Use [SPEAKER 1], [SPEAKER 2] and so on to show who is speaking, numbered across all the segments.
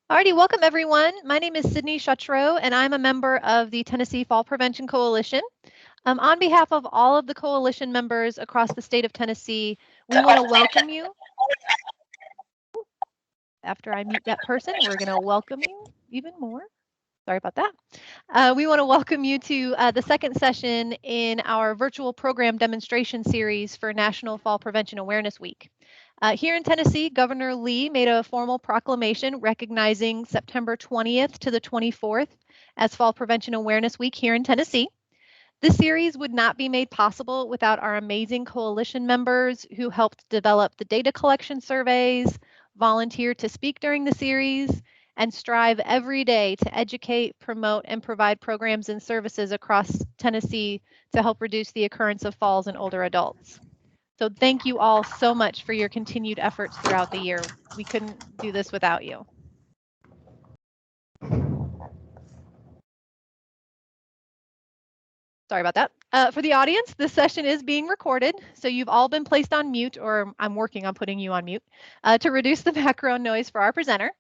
[SPEAKER 1] Alrighty, welcome everyone. My name is Sydney Shuttro, and I'm a member of the Tennessee Fall Prevention Coalition. On behalf of all of the coalition members across the state of Tennessee, we want to welcome you. After I mute that person, we're going to welcome you even more. Sorry about that. We want to welcome you to the second session in our virtual program demonstration series for National Fall Prevention Awareness Week. Here in Tennessee, Governor Lee made a formal proclamation recognizing September 20th to the 24th as Fall Prevention Awareness Week here in Tennessee. This series would not be made possible without our amazing coalition members who helped develop the data collection surveys, volunteer to speak during the series, and strive every day to educate, promote, and provide programs and services across Tennessee to help reduce the occurrence of falls in older adults. So thank you all so much for your continued efforts throughout the year. We couldn't do this without you. Sorry about that. For the audience, this session is being recorded, so you've all been placed on mute, or I'm working on putting you on mute, to reduce the background noise for our presenter.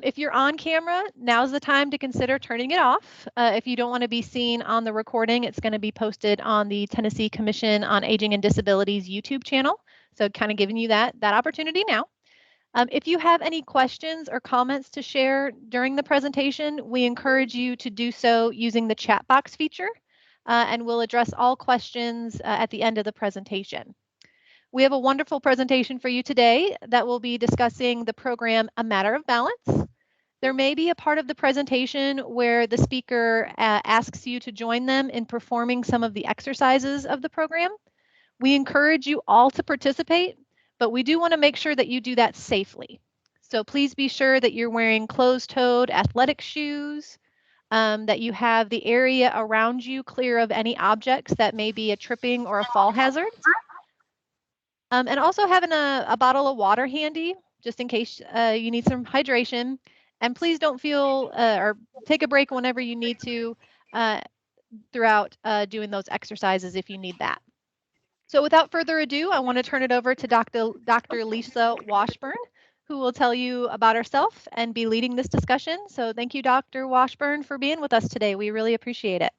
[SPEAKER 1] If you're on camera, now's the time to consider turning it off. If you don't want to be seen on the recording, it's going to be posted on the Tennessee Commission on Aging and Disabilities YouTube channel. So kind of giving you that opportunity now. If you have any questions or comments to share during the presentation, we encourage you to do so using the chat box feature, and we'll address all questions at the end of the presentation. We have a wonderful presentation for you today that will be discussing the program A Matter of Balance. There may be a part of the presentation where the speaker asks you to join them in performing some of the exercises of the program. We encourage you all to participate, but we do want to make sure that you do that safely. So please be sure that you're wearing closed-toed athletic shoes, that you have the area around you clear of any objects that may be a tripping or a fall hazard. And also having a bottle of water handy, just in case you need some hydration. And please don't feel or take a break whenever you need to throughout doing those exercises if you need that. So without further ado, I want to turn it over to Dr. Lisa Washburn, who will tell you about herself and be leading this discussion. So thank you, Dr. Washburn, for being with us today. We really appreciate it.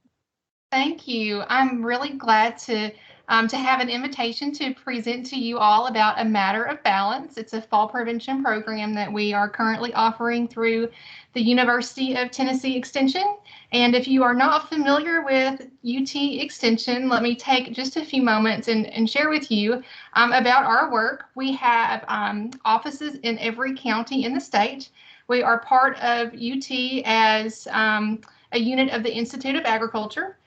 [SPEAKER 2] Thank you. I'm really glad to have an invitation to present to you all about A Matter of Balance. It's a fall prevention program that we are currently offering through the University of Tennessee Extension. And if you are not familiar with UT Extension, let me take just a few moments and share with you about our work. We have offices in every county in the state. We are part of UT as a unit of the Institute of Agriculture.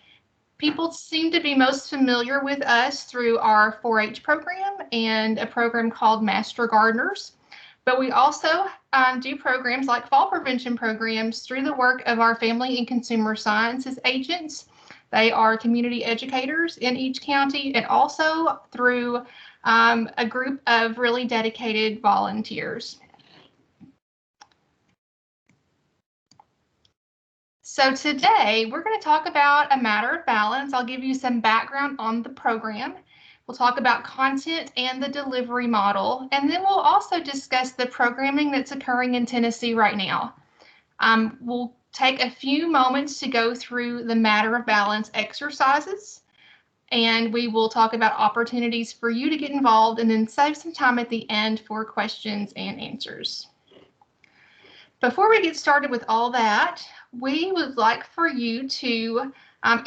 [SPEAKER 2] People seem to be most familiar with us through our 4-H program and a program called Master Gardeners. But we also do programs like fall prevention programs through the work of our Family and Consumer Sciences agents. They are community educators in each county, and also through a group of really dedicated volunteers. So today we're going to talk about A Matter of Balance. I'll give you some background on the program. We'll talk about content and the delivery model, and then we'll also discuss the programming that's occurring in Tennessee right now. We'll take a few moments to go through the Matter of Balance exercises, and we will talk about opportunities for you to get involved, and then save some time at the end for questions and answers. Before we get started with all that, we would like for you to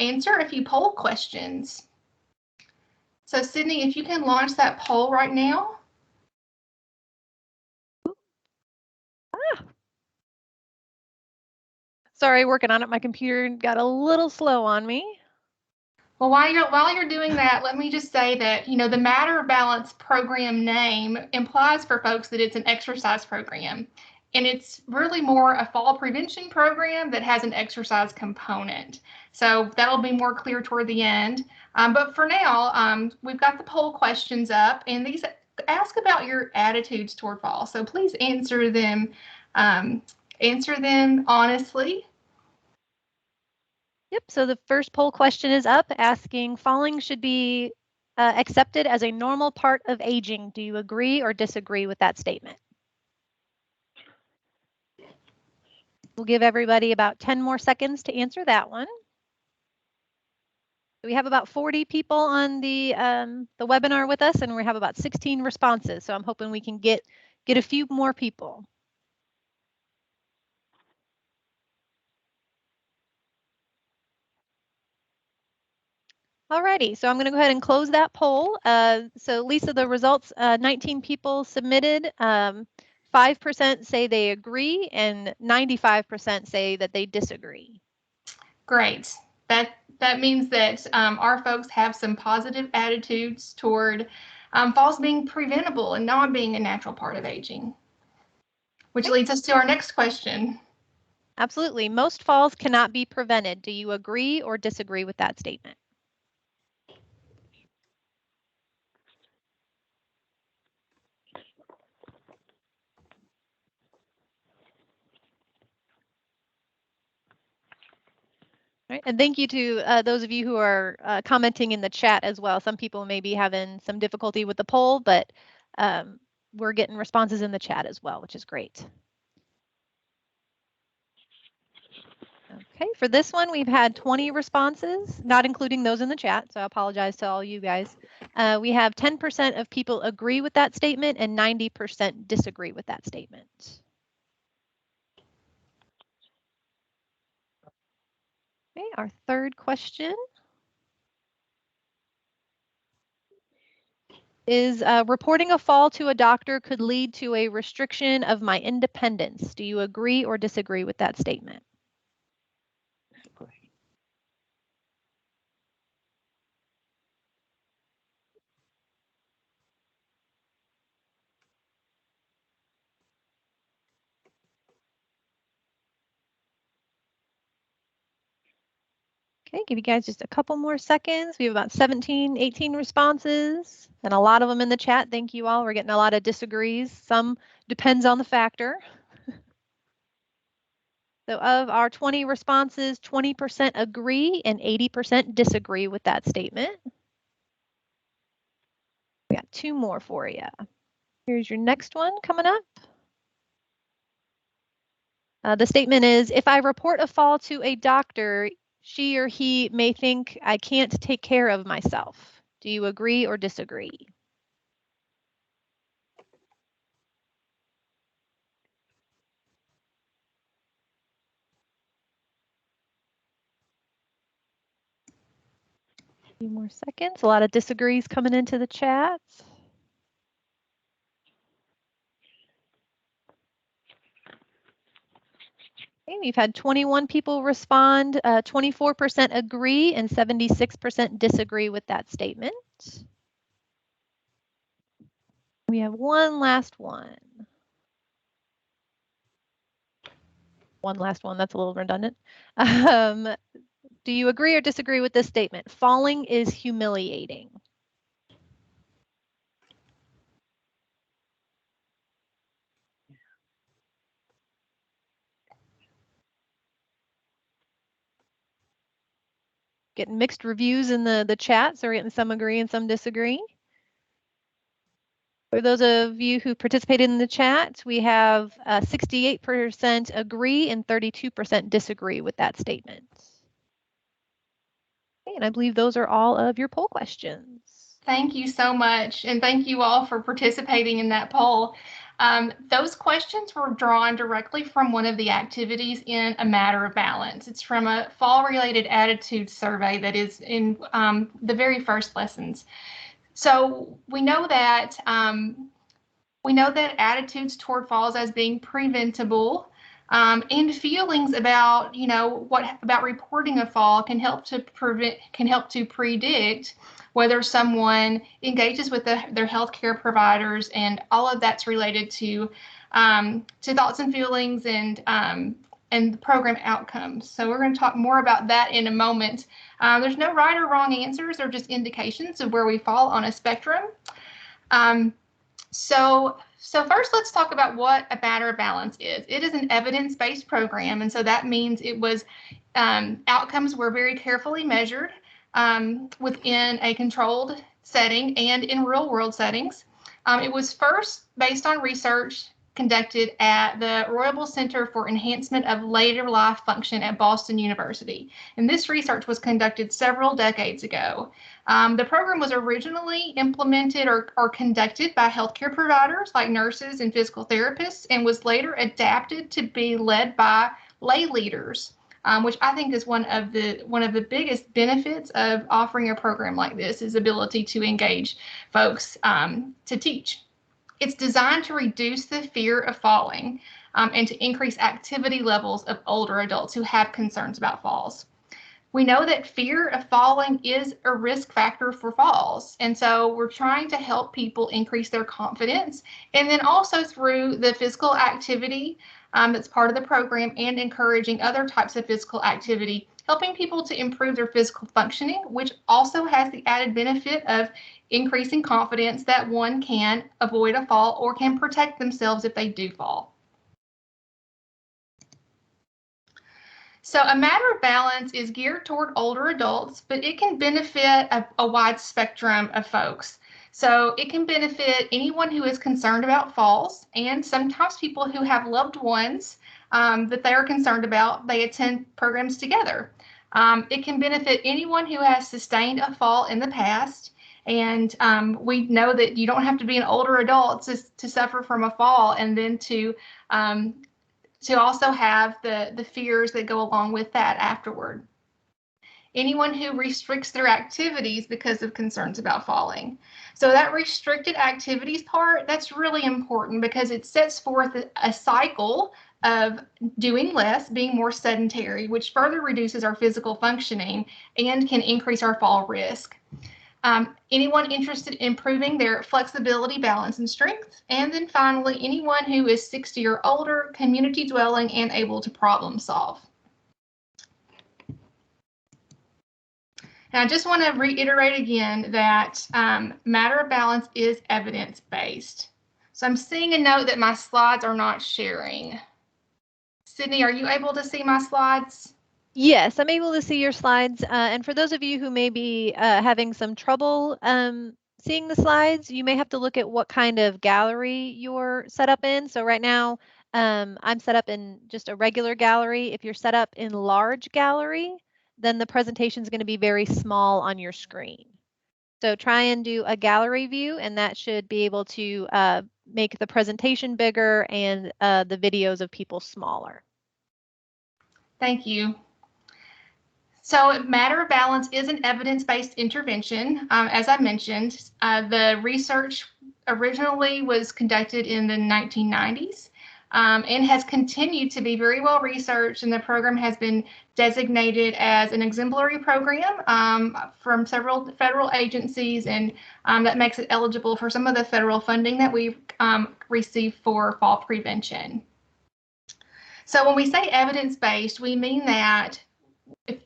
[SPEAKER 2] answer a few poll questions. So Sydney, if you can launch that poll right now.
[SPEAKER 1] Sorry, working on it. My computer got a little slow on me.
[SPEAKER 2] Well, while you're doing that, let me just say that, you know, the Matter of Balance program name implies for folks that it's an exercise program. And it's really more a fall prevention program that has an exercise component. So that'll be more clear toward the end. But for now, we've got the poll questions up, and these ask about your attitudes toward fall. So please answer them honestly.
[SPEAKER 1] Yep, so the first poll question is up, asking falling should be accepted as a normal part of aging. Do you agree or disagree with that statement? We'll give everybody about 10 more seconds to answer that one. We have about 40 people on the webinar with us, and we have about 16 responses. So I'm hoping we can get a few more people. Alrighty, so I'm going to go ahead and close that poll. So Lisa, the results, 19 people submitted. 5% say they agree, and 95% say that they disagree.
[SPEAKER 2] Great. That means that our folks have some positive attitudes toward falls being preventable and not being a natural part of aging. Which leads us to our next question.
[SPEAKER 1] Absolutely. Most falls cannot be prevented. Do you agree or disagree with that statement? Right. And thank you to those of you who are commenting in the chat as well. Some people may be having some difficulty with the poll, but we're getting responses in the chat as well, which is great. Okay, for this one, we've had 20 responses, not including those in the chat, so I apologize to all you guys. We have 10% of people agree with that statement and 90% disagree with that statement. Okay, our third question is reporting a fall to a doctor could lead to a restriction of my independence. Do you agree or disagree with that statement? Okay, give you guys just a couple more seconds. We have about 17, 18 responses, and a lot of them in the chat. Thank you all. We're getting a lot of disagrees. Some depends on the factor. So of our 20 responses, 20% agree and 80% disagree with that statement. We got two more for you. Here's your next one coming up. The statement is, if I report a fall to a doctor, she or he may think I can't take care of myself. Do you agree or disagree? A few more seconds. A lot of disagrees coming into the chat. Okay, we've had 21 people respond, 24% agree and 76% disagree with that statement. We have one last one. One last one, that's a little redundant. Do you agree or disagree with this statement? Falling is humiliating. Getting mixed reviews in the chat, so we're getting some agree and some disagree. For those of you who participated in the chat, we have 68% agree and 32% disagree with that statement. Okay, and I believe those are all of your poll questions.
[SPEAKER 2] Thank you so much, and thank you all for participating in that poll. Those questions were drawn directly from one of the activities in A Matter of Balance. It's from a fall-related attitude survey that is in the very first lessons. So we know that attitudes toward falls as being preventable, and feelings about about reporting a fall can help to predict whether someone engages with their healthcare providers, and all of that's related to thoughts and feelings and program outcomes. So we're going to talk more about that in a moment. There's no right or wrong answers; they're just indications of where we fall on a spectrum. So first, let's talk about what A Matter of Balance is. It is an evidence-based program, and so that means it was outcomes were very carefully measured within a controlled setting and in real-world settings. It was first based on research conducted at the Royal Center for Enhancement of Later Life Function at Boston University. And this research was conducted several decades ago. The program was originally implemented or conducted by healthcare providers like nurses and physical therapists, and was later adapted to be led by lay leaders, which I think is one of the biggest benefits of offering a program like this, is ability to engage folks to teach. It's designed to reduce the fear of falling and to increase activity levels of older adults who have concerns about falls. We know that fear of falling is a risk factor for falls. And so we're trying to help people increase their confidence. And then also through the physical activity that's part of the program, and encouraging other types of physical activity, helping people to improve their physical functioning, which also has the added benefit of increasing confidence that one can avoid a fall or can protect themselves if they do fall. So A Matter of Balance is geared toward older adults, but it can benefit a wide spectrum of folks. So it can benefit anyone who is concerned about falls, and sometimes people who have loved ones that they are concerned about. They attend programs together. It can benefit anyone who has sustained a fall in the past. And we know that you don't have to be an older adult to suffer from a fall, and then to also have the fears that go along with that afterward. Anyone who restricts their activities because of concerns about falling. So that restricted activities part, that's really important, because it sets forth a cycle of doing less, being more sedentary, which further reduces our physical functioning and can increase our fall risk. Anyone interested in improving their flexibility, balance, and strength. And then finally, anyone who is 60 or older, community dwelling, and able to problem solve. Now, I just want to reiterate again that Matter of Balance is evidence-based. So I'm seeing a note that my slides are not sharing. Sydney, are you able to see my slides?
[SPEAKER 1] Yes, I'm able to see your slides. And for those of you who may be having some trouble seeing the slides, you may have to look at what kind of gallery you're set up in. So right now, I'm set up in just a regular gallery. If you're set up in large gallery, then the presentation is going to be very small on your screen. So try and do a gallery view, and that should be able to make the presentation bigger and the videos of people smaller.
[SPEAKER 2] Thank you. So Matter of Balance is an evidence-based intervention. As I mentioned, the research originally was conducted in the 1990s and has continued to be very well researched, and the program has been designated as an exemplary program from several federal agencies, and that makes it eligible for some of the federal funding that we receive for fall prevention. So when we say evidence-based, we mean that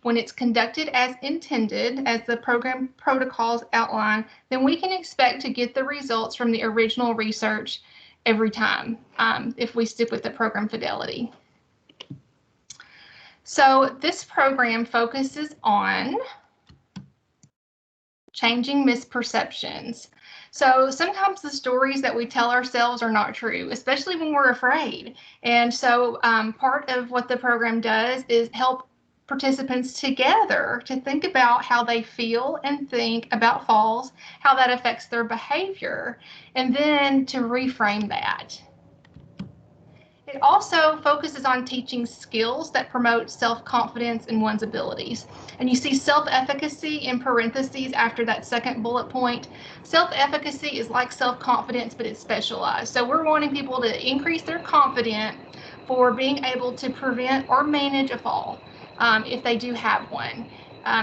[SPEAKER 2] when it's conducted as intended, as the program protocols outline, then we can expect to get the results from the original research every time if we stick with the program fidelity. So this program focuses on changing misperceptions. So sometimes the stories that we tell ourselves are not true, especially when we're afraid. And so part of what the program does is help participants together to think about how they feel and think about falls, how that affects their behavior, and then to reframe that. It also focuses on teaching skills that promote self-confidence in one's abilities. And you see self-efficacy in parentheses after that second bullet point. Self-efficacy is like self-confidence, but it's specialized. So we're wanting people to increase their confidence for being able to prevent or manage a fall if they do have one.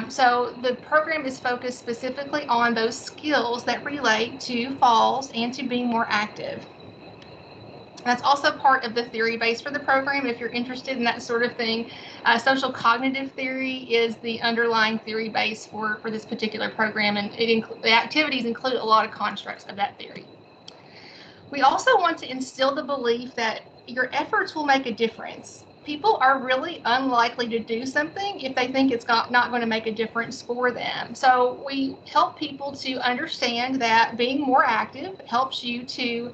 [SPEAKER 2] So the program is focused specifically on those skills that relate to falls and to being more active. That's also part of the theory base for the program. If you're interested in that sort of thing, social cognitive theory is the underlying theory base for this particular program, and the activities include a lot of constructs of that theory. We also want to instill the belief that your efforts will make a difference. people are really unlikely to do something if they think it's not going to make a difference for them. So we help people to understand that being more active helps you to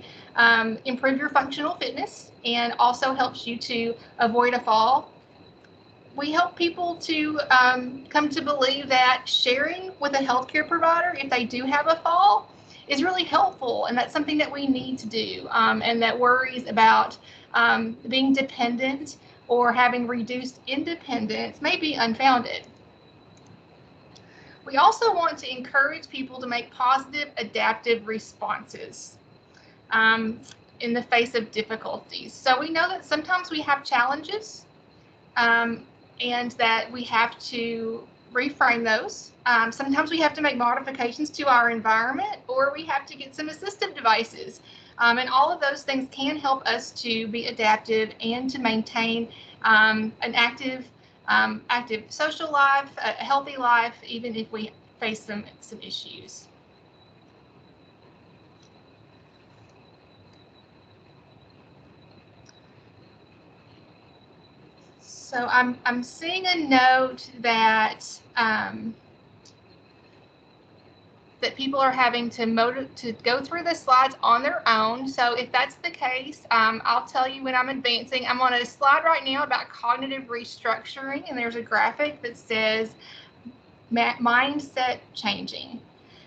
[SPEAKER 2] improve your functional fitness and also helps you to avoid a fall. We help people to come to believe that sharing with a healthcare provider if they do have a fall is really helpful, and that's something that we need to do, and that worries about being dependent or having reduced independence may be unfounded. We also want to encourage people to make positive adaptive responses um, in the face of difficulties. So we know that sometimes we have challenges, um, and that we have to reframe those. Sometimes we have to make modifications to our environment, or we have to get some assistive devices. And all of those things can help us to be adaptive and to maintain an active social life, a healthy life, even if we face some issues. So I'm seeing a note that that people are having to go through the slides on their own. So if that's the case, I'll tell you when I'm advancing. I'm on a slide right now about cognitive restructuring, and there's a graphic that says mindset changing.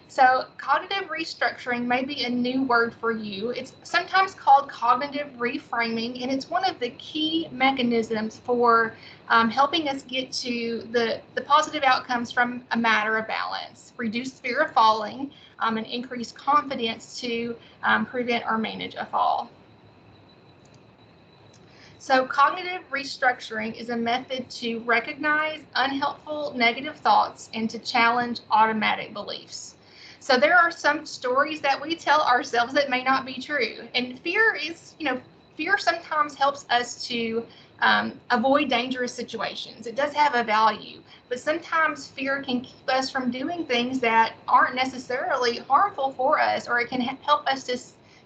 [SPEAKER 2] So cognitive restructuring may be a new word for you. It's sometimes called cognitive reframing, and it's one of the key mechanisms for helping us get to the positive outcomes from a matter of balance, reduce fear of falling, and increase confidence to prevent or manage a fall. So cognitive restructuring is a method to recognize unhelpful negative thoughts and to challenge automatic beliefs. So there are some stories that we tell ourselves that may not be true. And fear sometimes helps us to avoid dangerous situations. It does have a value, but sometimes fear can keep us from doing things that aren't necessarily harmful for us, or it can help us to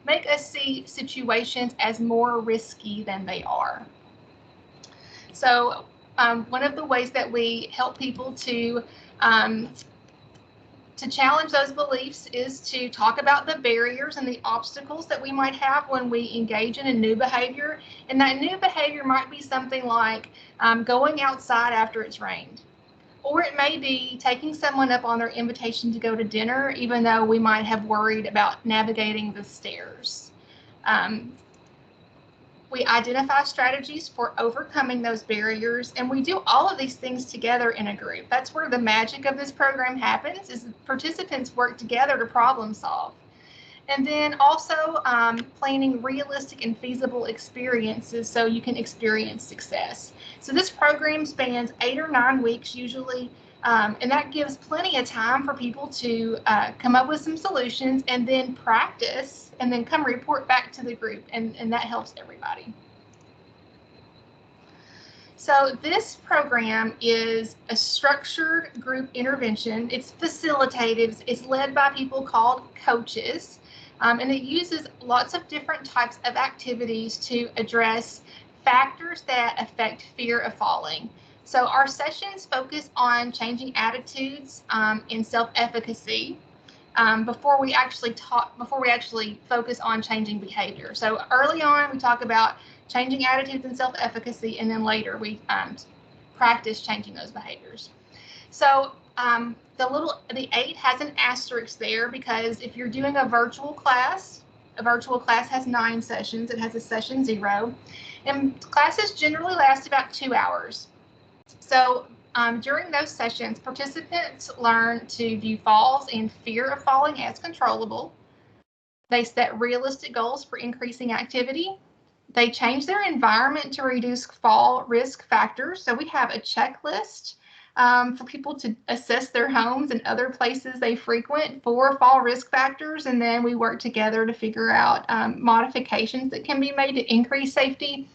[SPEAKER 2] make us see situations as more risky than they are. So one of the ways that we help people to challenge those beliefs is to talk about the barriers and the obstacles that we might have when we engage in a new behavior. And that new behavior might be something like going outside after it's rained. Or it may be taking someone up on their invitation to go to dinner, even though we might have worried about navigating the stairs. We identify strategies for overcoming those barriers, and we do all of these things together in a group. That's where the magic of this program happens, is participants work together to problem solve. And then also planning realistic and feasible experiences so you can experience success. So this program spans 8 or 9 weeks usually, and that gives plenty of time for people to come up with some solutions and then practice and then come report back to the group, and that helps everybody. So this program is a structured group intervention. It's facilitated, it's led by people called coaches, and it uses lots of different types of activities to address factors that affect fear of falling. So our sessions focus on changing attitudes in self-efficacy before we actually focus on changing behavior. So early on, we talk about changing attitudes and self-efficacy, and then later we practice changing those behaviors. So the 8 has an asterisk there because if you're doing a virtual class has 9 sessions. It has a session 0, and classes generally last about 2 hours. So during those sessions, participants learn to view falls and fear of falling as controllable. They set realistic goals for increasing activity. They change their environment to reduce fall risk factors. So we have a checklist for people to assess their homes and other places they frequent for fall risk factors. And then we work together to figure out modifications that can be made to increase safety.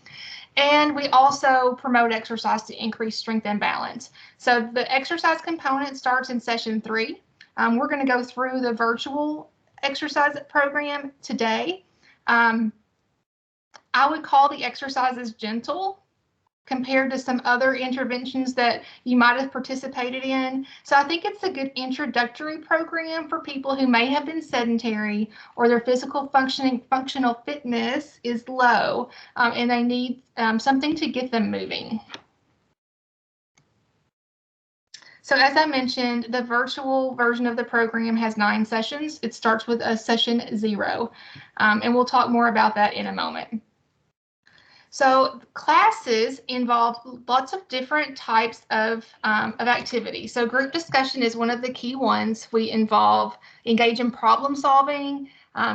[SPEAKER 2] And we also promote exercise to increase strength and balance. So the exercise component starts in session 3. We're going to go through the virtual exercise program today. I would call the exercises gentle compared to some other interventions that you might have participated in. So I think it's a good introductory program for people who may have been sedentary or their functional fitness is low, and they need something to get them moving. So as I mentioned, the virtual version of the program has 9 sessions. It starts with a session 0, and we'll talk more about that in a moment. So classes involve lots of different types of activity. So group discussion is one of the key ones. We engage in problem solving,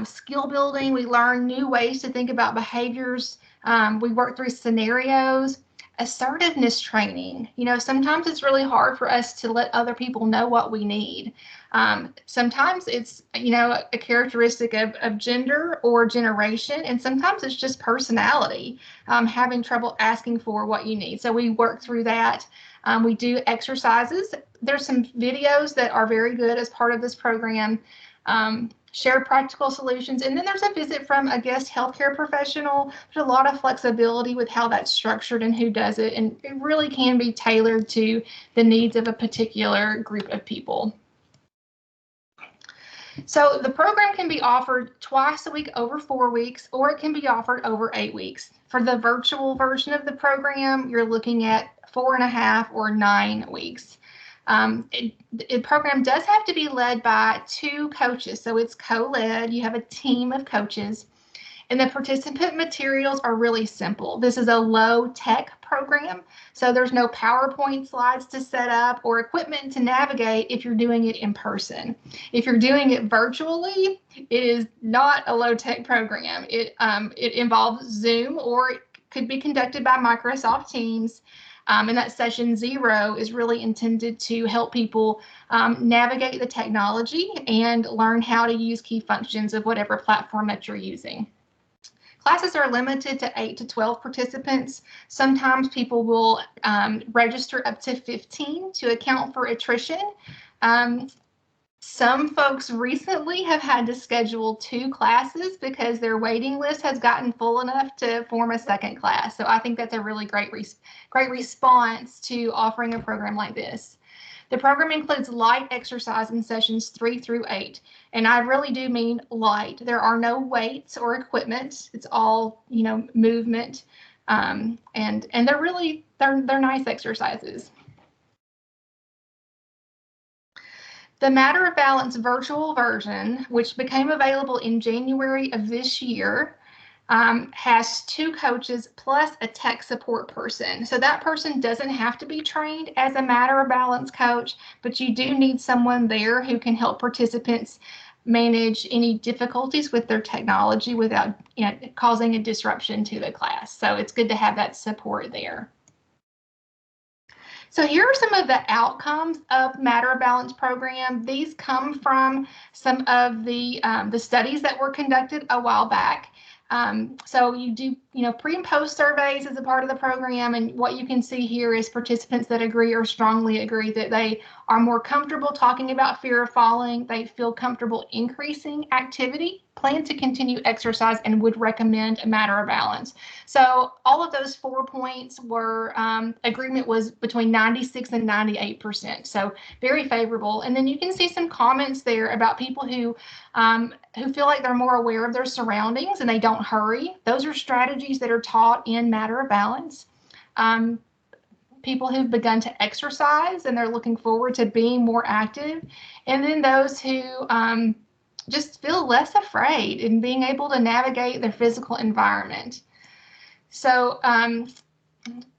[SPEAKER 2] skill building. We learn new ways to think about behaviors. We work through scenarios. Assertiveness training. Sometimes it's really hard for us to let other people know what we need. Sometimes it's, a characteristic of gender or generation, and sometimes it's just personality, having trouble asking for what you need. So we work through that. We do exercises. There's some videos that are very good as part of this program. Shared practical solutions, and then there's a visit from a guest healthcare professional. There's a lot of flexibility with how that's structured and who does it, and it really can be tailored to the needs of a particular group of people. So the program can be offered twice a week over 4 weeks, or it can be offered over 8 weeks. For the virtual version of the program, you're looking at 4.5 or 9 weeks. The program does have to be led by 2 coaches, so it's co-led. You have a team of coaches, and the participant materials are really simple. This is a low-tech program, so there's no PowerPoint slides to set up or equipment to navigate if you're doing it in person. If you're doing it virtually, it is not a low-tech program. It involves Zoom, or it could be conducted by Microsoft Teams. And that session 0 is really intended to help people navigate the technology and learn how to use key functions of whatever platform that you're using. Classes are limited to 8 to 12 participants. Sometimes people will register up to 15 to account for attrition. Some folks recently have had to schedule 2 classes because their waiting list has gotten full enough to form a second class. So I think that's a really great response to offering a program like this. The program includes light exercise in sessions 3 through 8, and I really do mean light. There are no weights or equipment. It's all, movement, and they're nice exercises. The Matter of Balance virtual version, which became available in January of this year, has 2 coaches plus a tech support person. So that person doesn't have to be trained as a Matter of Balance coach, but you do need someone there who can help participants manage any difficulties with their technology without causing a disruption to the class. So it's good to have that support there. So here are some of the outcomes of Matter of Balance program. These come from some of the studies that were conducted a while back. So you do, pre and post surveys as a part of the program, and what you can see here is participants that agree or strongly agree that they are more comfortable talking about fear of falling, they feel comfortable increasing activity, plan to continue exercise, and would recommend a Matter of Balance. So all of those 4 points were, agreement was between 96 and 98%, so very favorable. And then you can see some comments there about people who feel like they're more aware of their surroundings and they don't hurry. Those are strategies that are taught in Matter of Balance. People who've begun to exercise and they're looking forward to being more active. And then those who just feel less afraid and being able to navigate their physical environment. So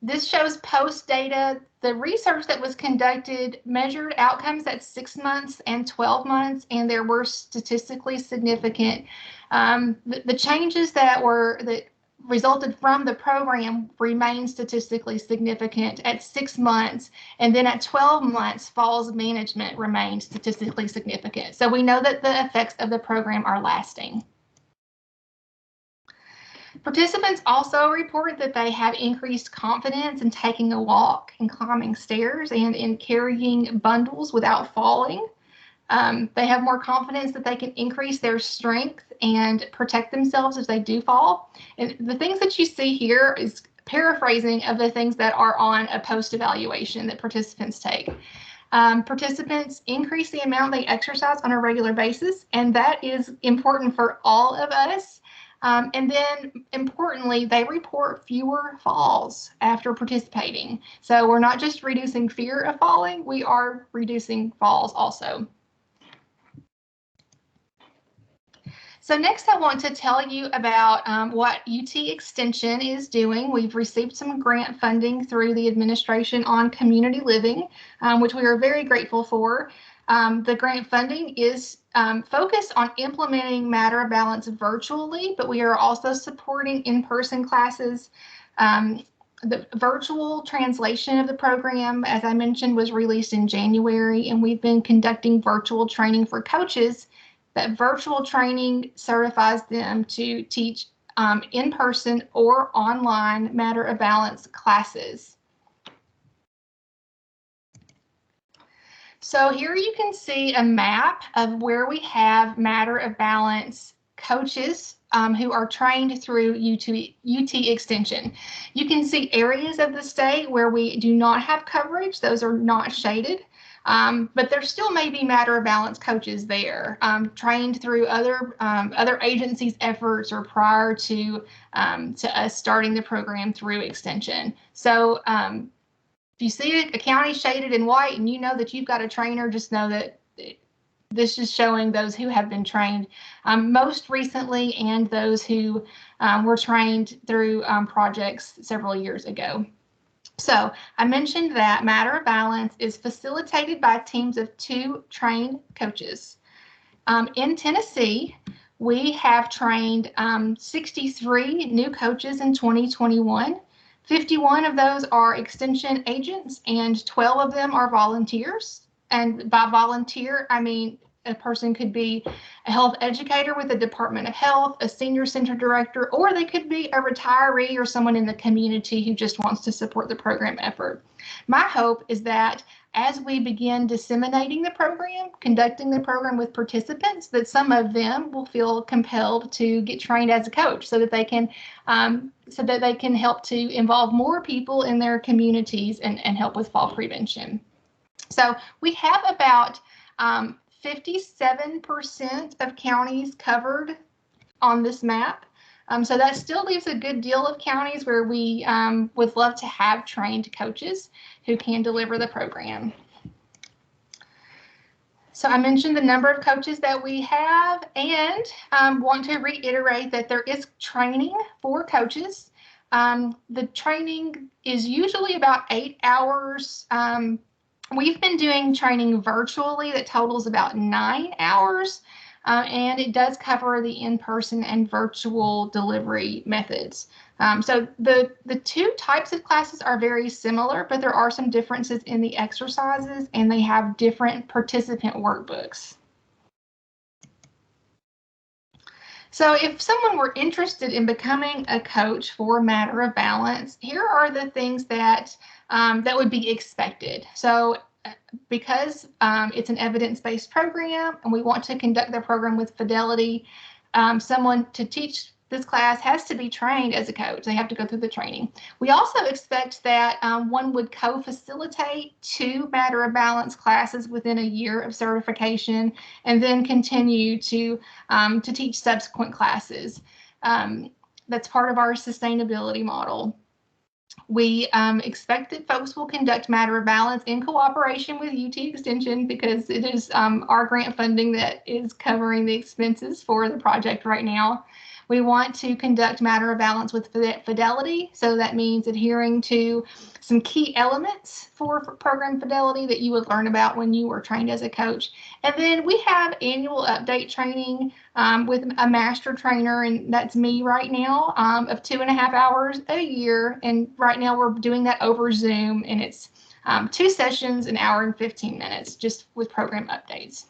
[SPEAKER 2] this shows post data. The research that was conducted measured outcomes at 6 months and 12 months, and there were statistically significant. The changes that resulted from the program remain statistically significant at 6 months, and then at 12 months, falls management remained statistically significant. So we know that the effects of the program are lasting. Participants also report that they have increased confidence in taking a walk and climbing stairs and in carrying bundles without falling. They have more confidence that they can increase their strength and protect themselves if they do fall. And the things that you see here is paraphrasing of the things that are on a post-evaluation that participants take. Participants increase the amount they exercise on a regular basis, and that is important for all of us. And then importantly, they report fewer falls after participating. So we're not just reducing fear of falling, we are reducing falls also. So next I want to tell you about what UT Extension is doing. We've received some grant funding through the administration on community living, which we are very grateful for. The grant funding is focused on implementing Matter of Balance virtually, but we are also supporting in-person classes. The virtual translation of the program, as I mentioned, was released in January, and we've been conducting virtual training for coaches. That virtual training certifies them to teach in-person or online Matter of Balance classes. So here you can see a map of where we have Matter of Balance coaches who are trained through UT Extension. You can see areas of the state where we do not have coverage. Those are not shaded. But there still may be Matter of Balance coaches there, trained through other agencies' efforts or prior to us starting the program through Extension. So if you see a county shaded in white and you know that you've got a trainer, just know that this is showing those who have been trained most recently and those who were trained through projects several years ago. So I mentioned that Matter of Balance is facilitated by teams of 2 trained coaches. In Tennessee, we have trained 63 new coaches in 2021. 51 of those are extension agents and 12 of them are volunteers. And by volunteer, I mean a person could be a health educator with the Department of Health, a senior center director, or they could be a retiree or someone in the community who just wants to support the program effort. My hope is that as we begin disseminating the program, conducting the program with participants, that some of them will feel compelled to get trained as a coach so that they can help to involve more people in their communities and help with fall prevention. So we have about 57% of counties covered on this map. So that still leaves a good deal of counties where we would love to have trained coaches who can deliver the program. So I mentioned the number of coaches that we have and want to reiterate that there is training for coaches. The training is usually about 8 hours. We've been doing training virtually that totals about 9 hours, and it does cover the in-person and virtual delivery methods. So the 2 types of classes are very similar, but there are some differences in the exercises, and they have different participant workbooks. So if someone were interested in becoming a coach for Matter of Balance, here are the things that would be expected. So because it's an evidence-based program and we want to conduct the program with fidelity, someone to teach this class has to be trained as a coach. They have to go through the training. We also expect that one would co-facilitate 2 Matter of Balance classes within a year of certification and then continue to teach subsequent classes. That's part of our sustainability model. We expect that folks will conduct Matter of Balance in cooperation with UT Extension because it is our grant funding that is covering the expenses for the project right now. We want to conduct Matter of Balance with fidelity, so that means adhering to some key elements for program fidelity that you would learn about when you were trained as a coach. And then we have annual update training with a master trainer, and that's me right now, of 2.5 hours a year. And right now we're doing that over Zoom, and it's 2 sessions, 1 hour and 15 minutes, just with program updates.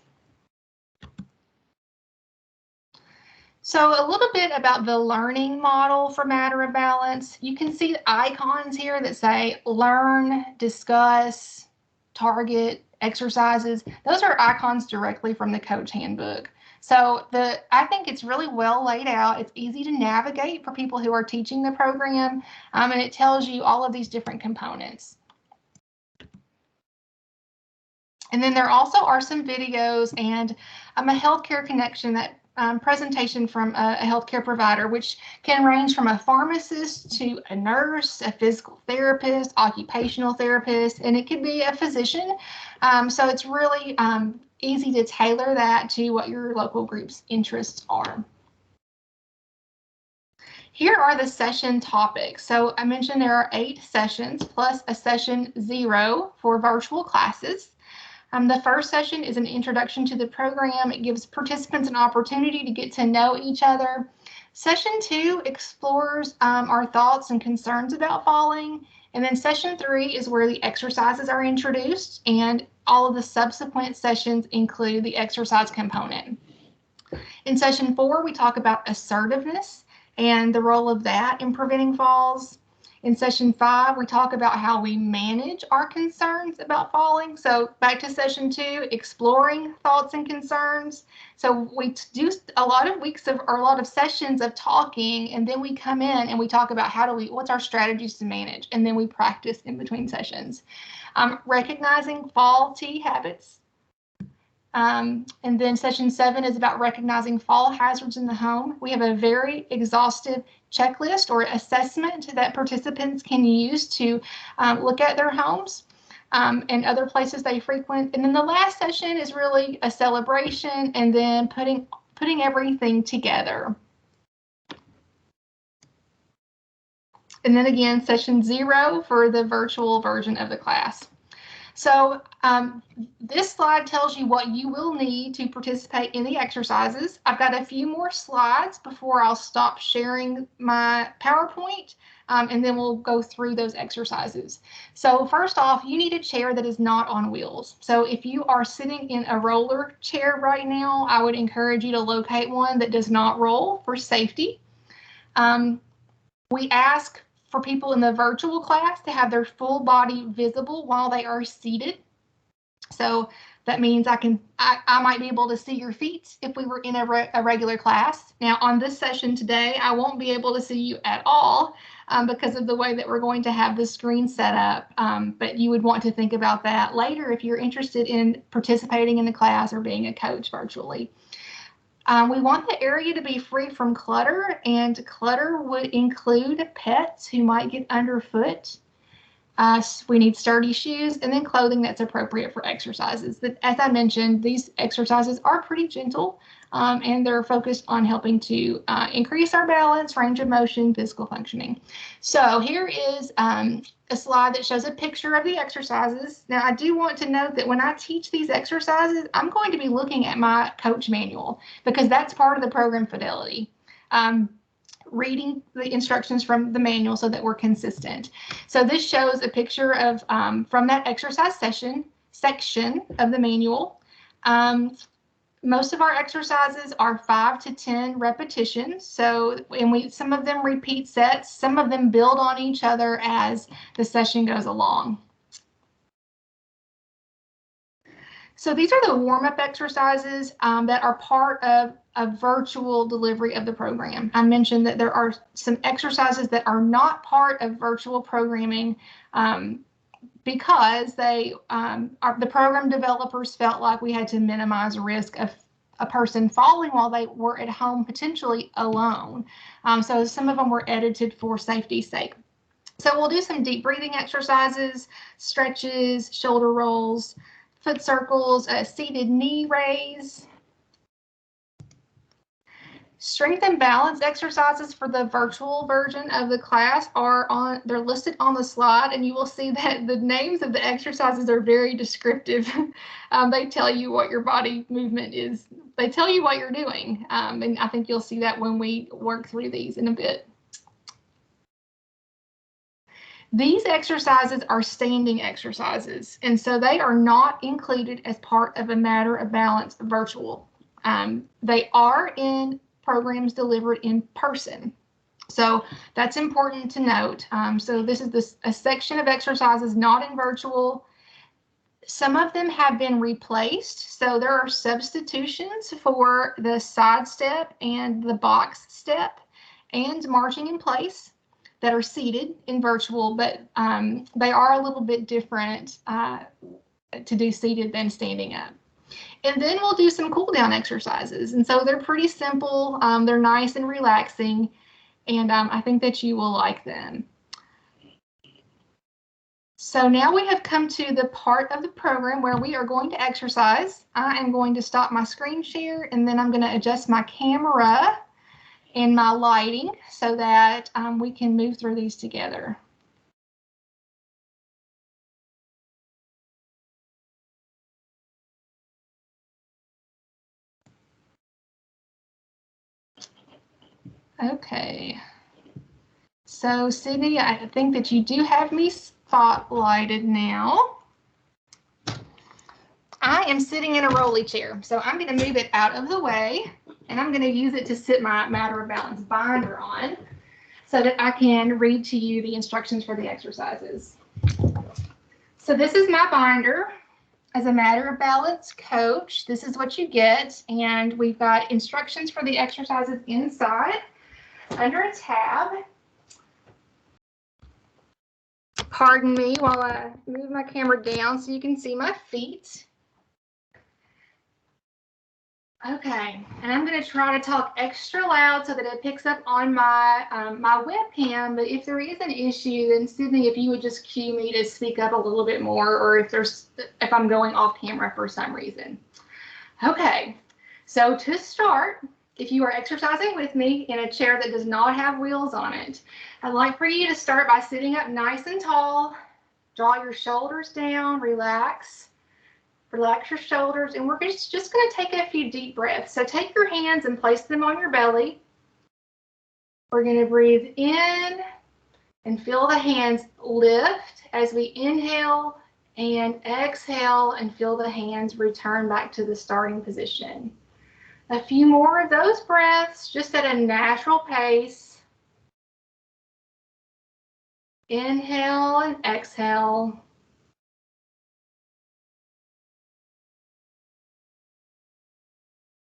[SPEAKER 2] So a little bit about the learning model for Matter of Balance. You can see the icons here that say learn, discuss, target, exercises. Those are icons directly from the coach handbook. So I think it's really well laid out. It's easy to navigate for people who are teaching the program, and it tells you all of these different components. And then there also are some videos and a healthcare connection, that presentation from a healthcare provider, which can range from a pharmacist to a nurse, a physical therapist, occupational therapist, and it could be a physician. So it's really easy to tailor that to what your local group's interests are. Here are the session topics. So I mentioned there are 8 sessions plus a session 0 for virtual classes. The first session is an introduction to the program. It gives participants an opportunity to get to know each other. Session 2 explores our thoughts and concerns about falling. And then session 3 is where the exercises are introduced, and all of the subsequent sessions include the exercise component. In session 4, we talk about assertiveness and the role of that in preventing falls. In session 5, we talk about how we manage our concerns about falling. So back to session 2, exploring thoughts and concerns. So we do a lot of sessions of talking, and then we come in and we talk about what's our strategies to manage, and then we practice in between sessions. Recognizing faulty habits. And then session 7 is about recognizing fall hazards in the home. We have a very exhaustive checklist or assessment that participants can use to look at their homes and other places they frequent. And then the last session is really a celebration and then putting everything together. And then again, session 0 for the virtual version of the class. So this slide tells you what you will need to participate in the exercises. I've got a few more slides before I'll stop sharing my PowerPoint, and then we'll go through those exercises. So first off, you need a chair that is not on wheels. So if you are sitting in a roller chair right now, I would encourage you to locate one that does not roll for safety. We ask for people in the virtual class to have their full body visible while they are seated. So that means I might be able to see your feet if we were in a regular class. Now on this session today, I won't be able to see you at all because of the way that we're going to have the screen set up. But you would want to think about that later if you're interested in participating in the class or being a coach virtually. We want the area to be free from clutter, and clutter would include pets who might get underfoot. We need sturdy shoes and then clothing that's appropriate for exercises. As I mentioned, these exercises are pretty gentle and they're focused on helping to increase our balance, range of motion, physical functioning. So here is a slide that shows a picture of the exercises. Now, I do want to note that when I teach these exercises, I'm going to be looking at my coach manual because that's part of the program fidelity. Reading the instructions from the manual so that we're consistent. So this shows a picture of from that exercise section of the manual. Most of our exercises are 5 to 10 repetitions. So, and some of them repeat sets, some of them build on each other as the session goes along. So these are the warm-up exercises that are part of a virtual delivery of the program. I mentioned that there are some exercises that are not part of virtual programming because the program developers felt like we had to minimize risk of a person falling while they were at home, potentially alone. So some of them were edited for safety's sake. So we'll do some deep breathing exercises, stretches, shoulder rolls, foot circles, a seated knee raise. Strength and balance exercises for the virtual version of the class they're listed on the slide, and you will see that the names of the exercises are very descriptive. They tell you what your body movement is. They tell you what you're doing. And I think you'll see that when we work through these in a bit. These exercises are standing exercises, and so they are not included as part of a Matter of Balance virtual. They are in programs delivered in person. So that's important to note. So this is a section of exercises not in virtual. Some of them have been replaced, so there are substitutions for the side step and the box step and marching in place that are seated in virtual, but they are a little bit different to do seated than standing up. And then we'll do some cool down exercises. And so they're pretty simple. They're nice and relaxing. And I think that you will like them. So now we have come to the part of the program where we are going to exercise. I am going to stop my screen share, and then I'm going to adjust my camera and my lighting so that we can move through these together. Okay. So Sydney, I think that you do have me spotlighted now. I am sitting in a rolly chair, so I'm going to move it out of the way, and I'm going to use it to sit my Matter of Balance binder on so that I can read to you the instructions for the exercises. So this is my binder. As a Matter of Balance coach, this is what you get, and we've got instructions for the exercises inside under a tab. Pardon me while I move my camera down so you can see my feet. Okay, and I'm going to try to talk extra loud so that it picks up on my my webcam, but if there is an issue, then Sydney, if you would just cue me to speak up a little bit more, or if I'm going off camera for some reason. Okay, so to start, if you are exercising with me in a chair that does not have wheels on it, I'd like for you to start by sitting up nice and tall. Draw your shoulders down, relax. Relax your shoulders, and we're just going to take a few deep breaths. So take your hands and place them on your belly. We're going to breathe in and feel the hands lift as we inhale, and exhale and feel the hands return back to the starting position. A few more of those breaths, just at a natural pace. Inhale and exhale.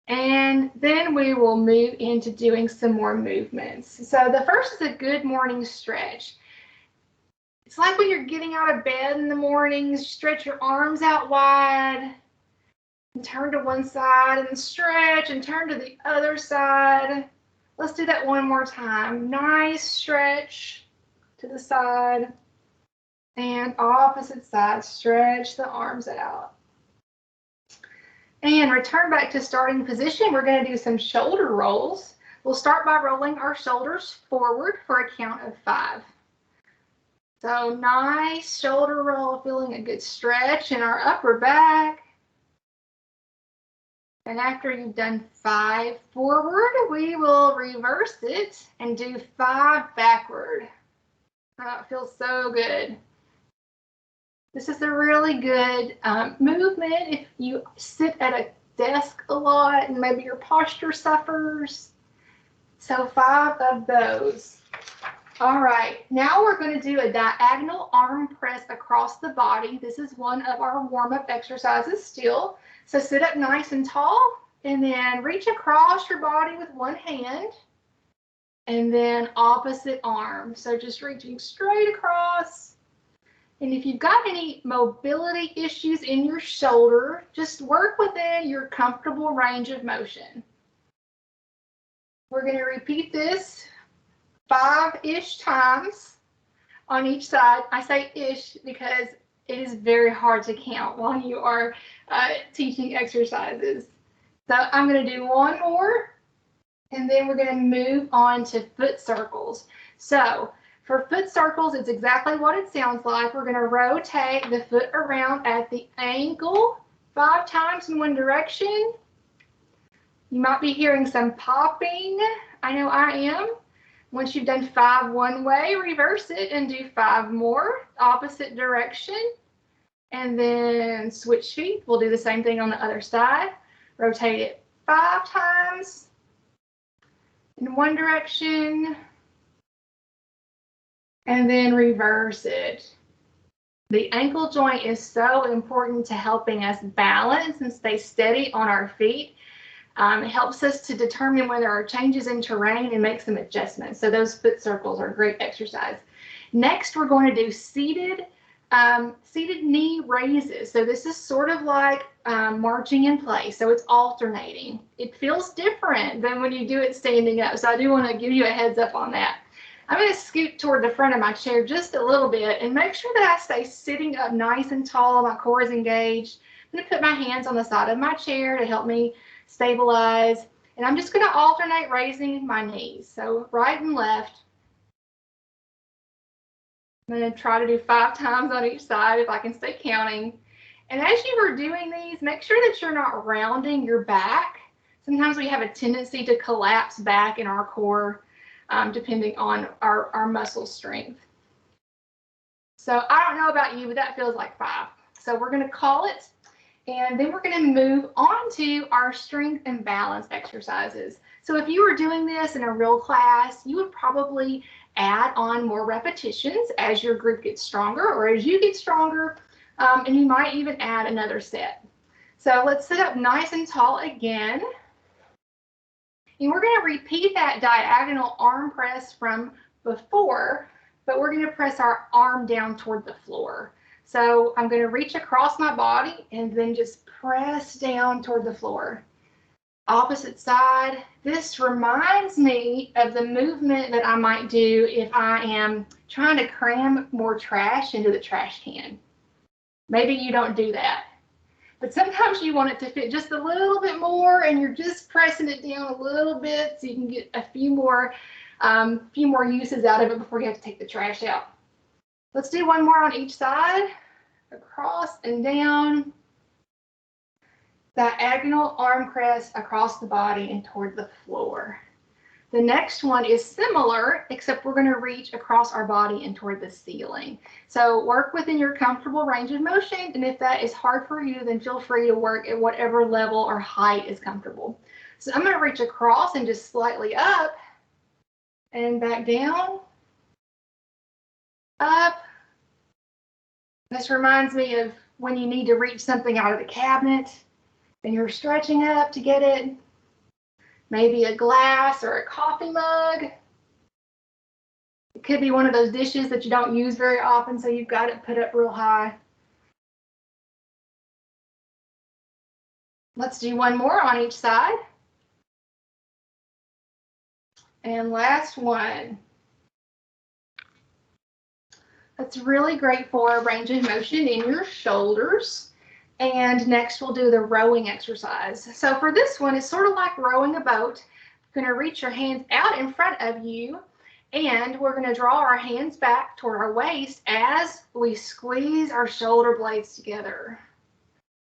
[SPEAKER 2] And then we will move into doing some more movements. So the first is a good morning stretch. It's like when you're getting out of bed in the morning, stretch your arms out wide and turn to one side and stretch and turn to the other side. Let's do that one more time. Nice stretch to the side and opposite side. Stretch the arms out. And return back to starting position. We're going to do some shoulder rolls. We'll start by rolling our shoulders forward for a count of 5. So nice shoulder roll, feeling a good stretch in our upper back. And after you've done 5 forward, we will reverse it and do 5 backward. Oh, it feels so good. This is a really good movement if you sit at a desk a lot and maybe your posture suffers. So 5 of those. All right, now we're going to do a diagonal arm press across the body. This is one of our warm-up exercises still. So sit up nice and tall and then reach across your body with one hand and then opposite arm. So just reaching straight across. And if you've got any mobility issues in your shoulder, just work within your comfortable range of motion. We're going to repeat this 5-ish times on each side. I say ish because it is very hard to count while you are teaching exercises. So I'm going to do one more, and then we're going to move on to foot circles. So for foot circles, it's exactly what it sounds like. We're going to rotate the foot around at the ankle 5 times in one direction. You might be hearing some popping. I know I am. Once you've done 5 one way, reverse it and do 5 more, opposite direction. And then switch feet. We'll do the same thing on the other side. Rotate it 5 times in one direction. And then reverse it. The ankle joint is so important to helping us balance and stay steady on our feet. It helps us to determine whether there are changes in terrain and make some adjustments. So those foot circles are a great exercise. Next, we're going to do seated knee raises. So this is sort of like marching in place. So it's alternating. It feels different than when you do it standing up. So I do want to give you a heads up on that. I'm going to scoot toward the front of my chair just a little bit and make sure that I stay sitting up nice and tall. My core is engaged. I'm going to put my hands on the side of my chair to help me stabilize. And I'm just going to alternate raising my knees. So right and left. I'm going to try to do 5 times on each side if I can stay counting. And as you are doing these, make sure that you're not rounding your back. Sometimes we have a tendency to collapse back in our core, depending on our muscle strength. So I don't know about you, but that feels like 5. So we're going to call it, and then we're going to move on to our strength and balance exercises. So if you were doing this in a real class, you would probably add on more repetitions as your group gets stronger or as you get stronger, and you might even add another set. So let's sit up nice and tall again. And we're going to repeat that diagonal arm press from before, but we're going to press our arm down toward the floor. So I'm going to reach across my body and then just press down toward the floor. Opposite side. This reminds me of the movement that I might do if I am trying to cram more trash into the trash can. Maybe you don't do that, but sometimes you want it to fit just a little bit more and you're just pressing it down a little bit so you can get a few more uses out of it before you have to take the trash out. Let's do one more on each side. Across and down. Diagonal arm press across the body and toward the floor. The next one is similar, except we're going to reach across our body and toward the ceiling. So work within your comfortable range of motion, and if that is hard for you, then feel free to work at whatever level or height is comfortable. So I'm going to reach across and just slightly up and back down, up. This reminds me of when you need to reach something out of the cabinet and you're stretching up to get it. Maybe a glass or a coffee mug. It could be one of those dishes that you don't use very often, so you've got it put up real high. Let's do one more on each side. And last one. That's really great for range of motion in your shoulders. And next we'll do the rowing exercise. So for this one, it's sort of like rowing a boat. You're going to reach your hands out in front of you, and we're going to draw our hands back toward our waist as we squeeze our shoulder blades together.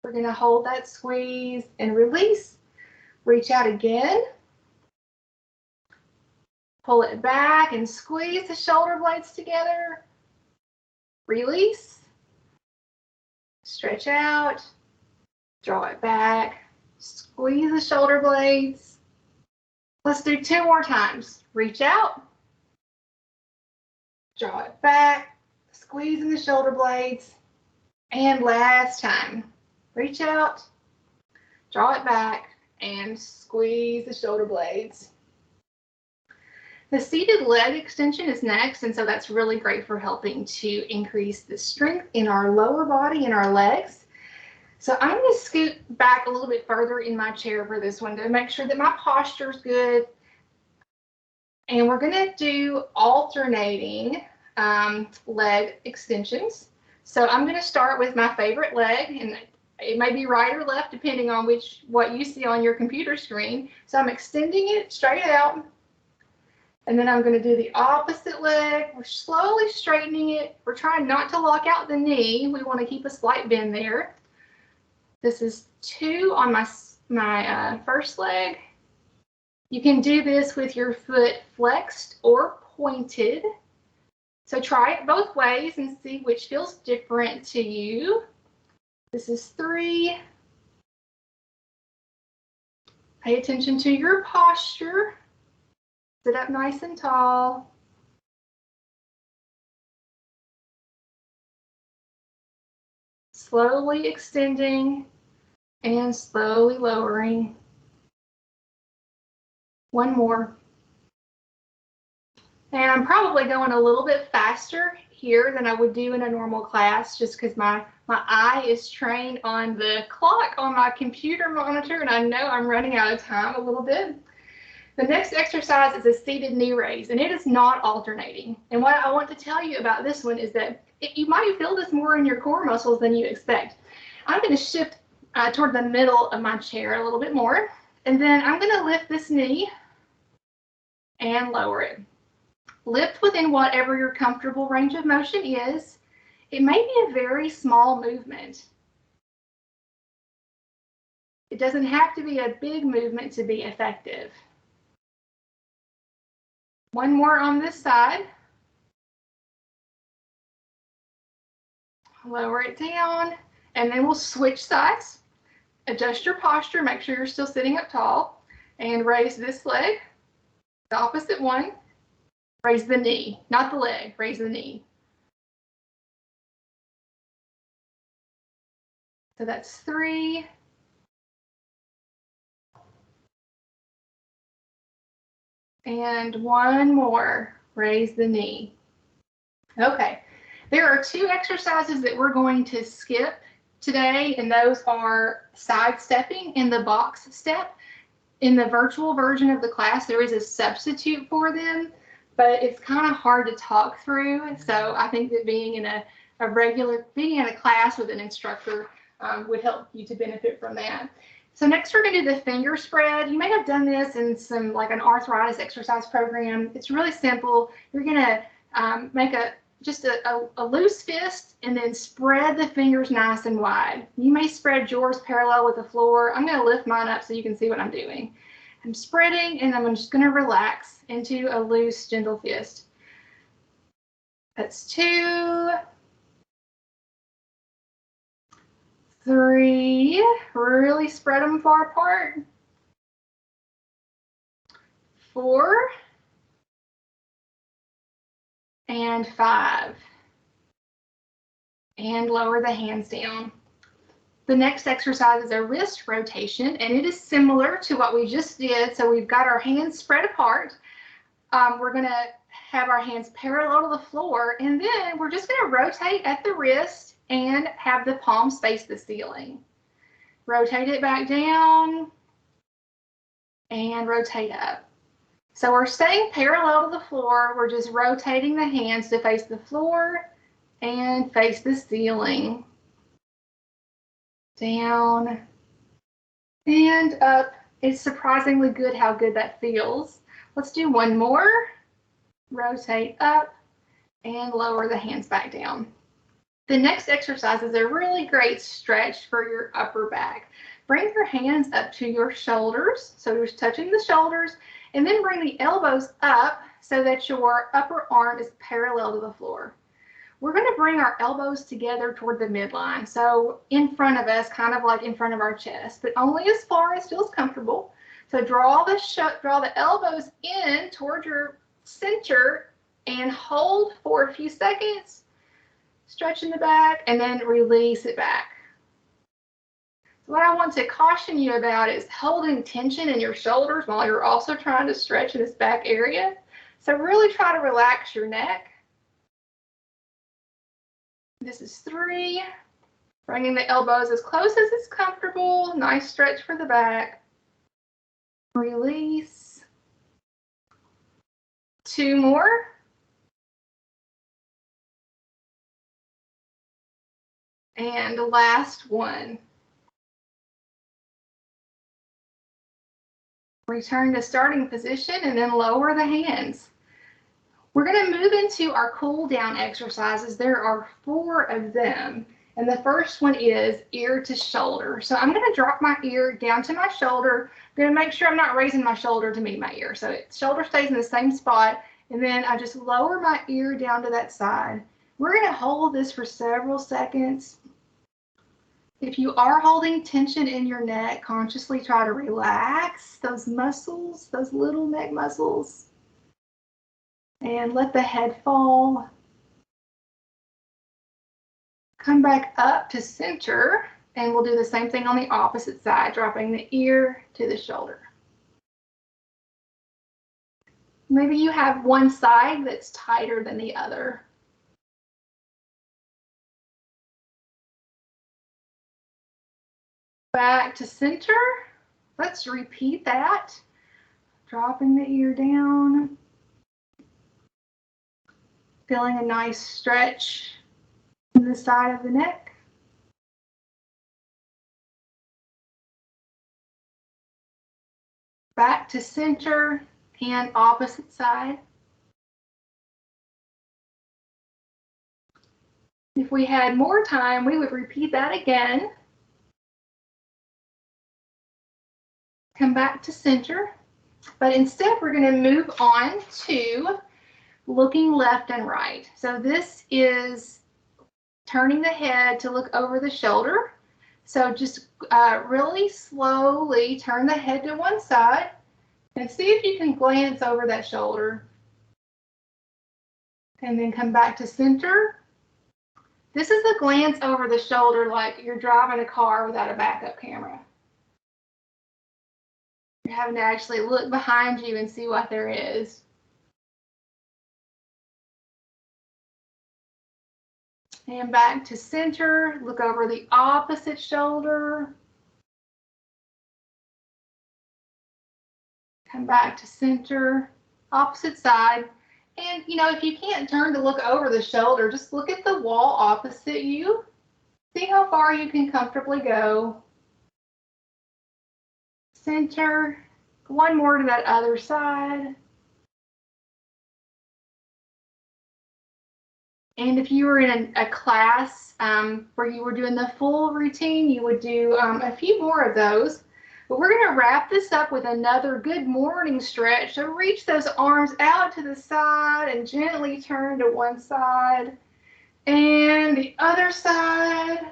[SPEAKER 2] We're going to hold that squeeze and release. Reach out again. Pull it back and squeeze the shoulder blades together. Release. Stretch out, draw it back, squeeze the shoulder blades. Let's do 2 more times. Reach out, draw it back, squeezing the shoulder blades. And last time, reach out, draw it back, and squeeze the shoulder blades. The seated leg extension is next, and so that's really great for helping to increase the strength in our lower body and our legs. So I'm going to scoot back a little bit further in my chair for this one to make sure that my posture is good. And we're going to do alternating leg extensions. So I'm going to start with my favorite leg, and it may be right or left depending on what you see on your computer screen. So I'm extending it straight out. And then I'm going to do the opposite leg. We're slowly straightening it. We're trying not to lock out the knee. We want to keep a slight bend there. This is 2 on my first leg. You can do this with your foot flexed or pointed. So try it both ways and see which feels different to you. This is 3. Pay attention to your posture. Sit up nice and tall. slowly extending and slowly lowering. One more. And I'm probably going a little bit faster here than I would do in a normal class just because my eye is trained on the clock on my computer monitor, and I know I'm running out of time a little bit. The next exercise is a seated knee raise, and it is not alternating. And what I want to tell you about this one is that you might feel this more in your core muscles than you expect. I'm going to shift toward the middle of my chair a little bit more, and then I'm going to lift this knee and lower it. Lift within whatever your comfortable range of motion is. It may be a very small movement. It doesn't have to be a big movement to be effective. One more on this side. Lower it down, and then we'll switch sides. Adjust your posture, make sure you're still sitting up tall, and raise this leg, the opposite one. Raise the knee, not the leg, raise the knee. So that's 3. And one more, raise the knee. Okay, there are 2 exercises that we're going to skip today, and those are side stepping and the box step. In the virtual version of the class, there is a substitute for them, but it's kind of hard to talk through. So I think that being in being in a class with an instructor would help you to benefit from that. So next we're going to do the finger spread. You may have done this in some like an arthritis exercise program. It's really simple. You're going to make just a loose fist and then spread the fingers nice and wide. You may spread yours parallel with the floor. I'm going to lift mine up so you can see what I'm doing. I'm spreading, and I'm just going to relax into a loose, gentle fist. That's 2, 3, really spread them far apart. 4, and 5. And lower the hands down. The next exercise is a wrist rotation, and it is similar to what we just did. So we've got our hands spread apart. We're going to have our hands parallel to the floor, and then we're just going to rotate at the wrist and have the palms face the ceiling. Rotate it back down and rotate up. So we're staying parallel to the floor. We're just rotating the hands to face the floor and face the ceiling. Down and up. It's surprisingly good how good that feels. Let's do one more. Rotate up and lower the hands back down. The next exercise is a really great stretch for your upper back. Bring your hands up to your shoulders, so you're touching the shoulders, and then bring the elbows up so that your upper arm is parallel to the floor. We're going to bring our elbows together toward the midline, so in front of us, kind of like in front of our chest, but only as far as feels comfortable. So draw the elbows in toward your center and hold for a few seconds. Stretch in the back and then release it back. So what I want to caution you about is holding tension in your shoulders while you're also trying to stretch in this back area. So really try to relax your neck. This is 3. Bringing the elbows as close as it's comfortable. Nice stretch for the back. Release. 2 more. And last one. Return to starting position and then lower the hands. We're going to move into our cool down exercises. There are 4 of them. And the first one is ear to shoulder. So I'm going to drop my ear down to my shoulder. I'm going to make sure I'm not raising my shoulder to meet my ear. So shoulder stays in the same spot. And then I just lower my ear down to that side. We're going to hold this for several seconds. If you are holding tension in your neck, consciously try to relax those muscles, those little neck muscles. And let the head fall. Come back up to center, and we'll do the same thing on the opposite side, dropping the ear to the shoulder. Maybe you have one side that's tighter than the other. Back to center. Let's repeat that. Dropping the ear down. Feeling a nice stretch in the side of the neck. Back to center and opposite side. If we had more time, we would repeat that again. Come back to center, but instead we're going to move on to looking left and right. So this is turning the head to look over the shoulder. So just really slowly turn the head to one side and see if you can glance over that shoulder. And then come back to center. This is a glance over the shoulder like you're driving a car without a backup camera. You're having to actually look behind you and see what there is. And back to center, look over the opposite shoulder. Come back to center, opposite side. And, you know, if you can't turn to look over the shoulder, just look at the wall opposite you. See how far you can comfortably go. Center, one more to that other side. And if you were in a class where you were doing the full routine, you would do a few more of those. But we're going to wrap this up with another good morning stretch. So reach those arms out to the side and gently turn to one side and the other side.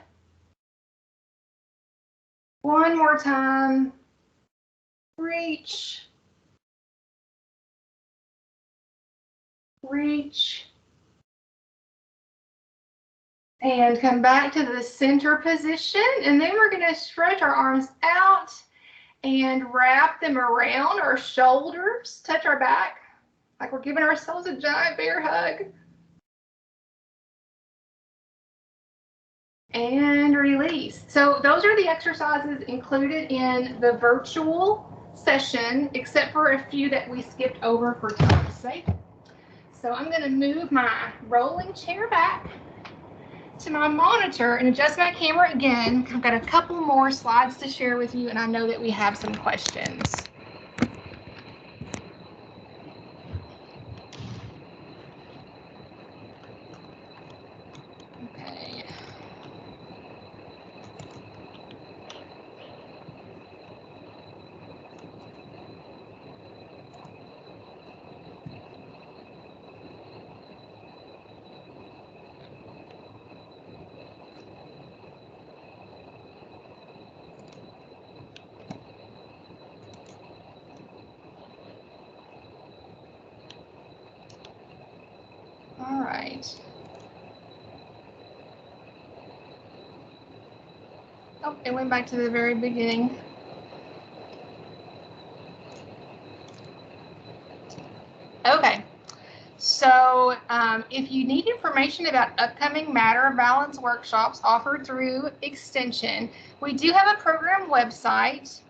[SPEAKER 2] One more time. Reach. Reach. And come back to the center position. And then we're going to stretch our arms out and wrap them around our shoulders. Touch our back like we're giving ourselves a giant bear hug. And release. So those are the exercises included in the virtual session, except for a few that we skipped over for time's sake. So I'm going to move my rolling chair back to my monitor and adjust my camera again. I've got a couple more slides to share with you, and I know that we have some questions. Okay. All right. Oh, it went back to the very beginning. Okay. So if you need information about upcoming Matter of Balance workshops offered through Extension, we do have a program website.